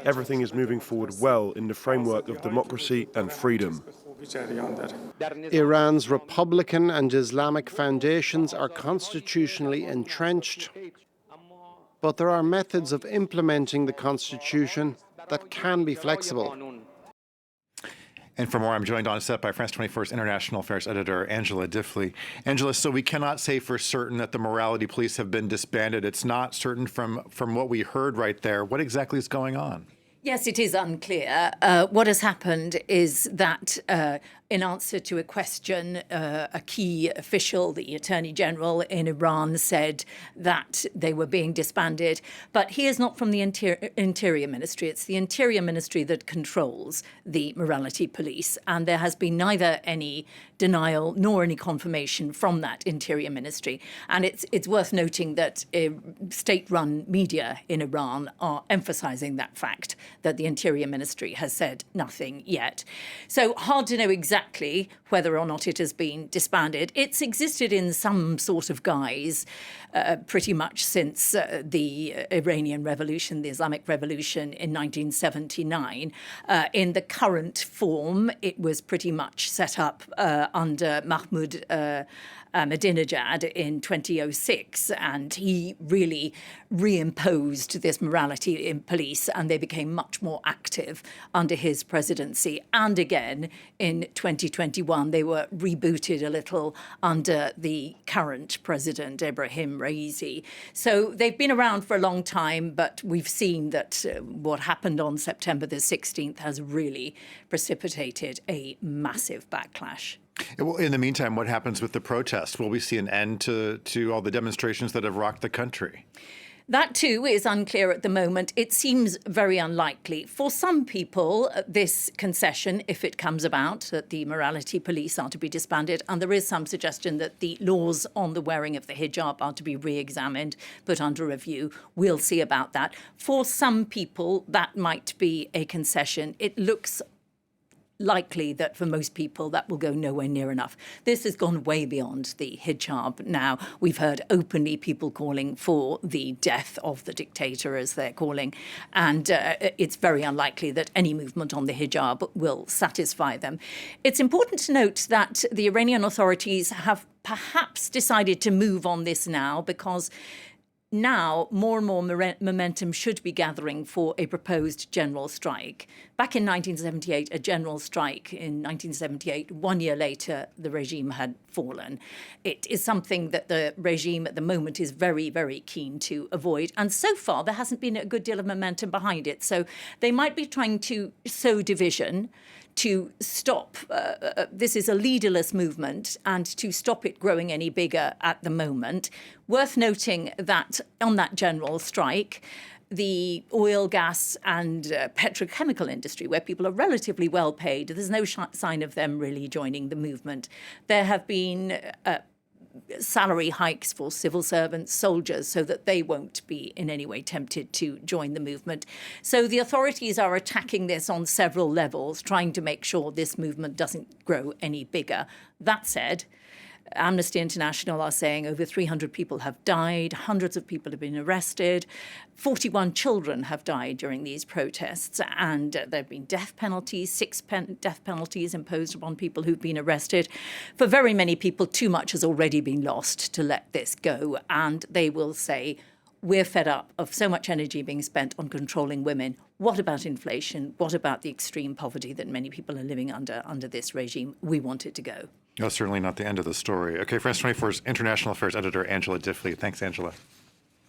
everything is moving forward well in the framework of democracy and freedom. Iran's Republican and Islamic foundations are constitutionally entrenched, but there are methods of implementing the constitution that can be flexible. And for more, I'm joined on set by France 24's International Affairs editor, Angela Diffley. Angela, so we cannot say for certain that the morality police have been disbanded. It's not certain from what we heard right there. What exactly is going on? Yes, it is unclear. What has happened is that in answer to a question, a key official, the Attorney General in Iran, said that they were being disbanded. But he is not from the Interior Ministry. It's the Interior Ministry that controls the morality police. And there has been neither any denial nor any confirmation from that Interior Ministry. And it's worth noting that state-run media in Iran are emphasizing that fact, that the Interior Ministry has said nothing yet. So hard to know exactly whether or not it has been disbanded. It's existed in some sort of guise pretty much since the Iranian Revolution, the Islamic Revolution in 1979. In the current form, it was pretty much set up under Mahmoud Ahmadinejad in 2006, and he really reimposed this morality in police, and they became much more active under his presidency. And again, in 2021, they were rebooted a little under the current president, Ebrahim Raisi. So they've been around for a long time, but we've seen that what happened on September the 16th has really precipitated a massive backlash. Well, in the meantime, what happens with the protests? Will we see an end to all the demonstrations that have rocked the country? That, too, is unclear at the moment. It seems very unlikely. For some people, this concession, if it comes about, that the morality police are to be disbanded, and there is some suggestion that the laws on the wearing of the hijab are to be re-examined, put under review. We'll see about that. For some people, that might be a concession. It looks likely that for most people that will go nowhere near enough. This has gone way beyond the hijab now. We've heard openly people calling for the death of the dictator, as they're calling, and it's very unlikely that any movement on the hijab will satisfy them. It's important to note that the Iranian authorities have perhaps decided to move on this now, because now more and more momentum should be gathering for a proposed general strike. Back in 1978, a general strike in 1978, 1 year later, the regime had fallen. It is something that the regime at the moment is very, very keen to avoid. And so far, there hasn't been a good deal of momentum behind it. So they might be trying to sow division to stop, this is a leaderless movement, and to stop it growing any bigger at the moment. Worth noting that on that general strike, the oil, gas and petrochemical industry, where people are relatively well paid, there's no sign of them really joining the movement. There have been salary hikes for civil servants, soldiers, so that they won't be in any way tempted to join the movement. So the authorities are attacking this on several levels, trying to make sure this movement doesn't grow any bigger. That said, Amnesty International are saying over 300 people have died, hundreds of people have been arrested, 41 children have died during these protests, and there have been death penalties, death penalties imposed upon people who've been arrested. For very many people, too much has already been lost to let this go, and they will say, we're fed up of so much energy being spent on controlling women. What about inflation? What about the extreme poverty that many people are living under this regime? We want it to go. No, certainly not the end of the story. Okay, France 24's International Affairs editor, Angela Diffley. Thanks, Angela.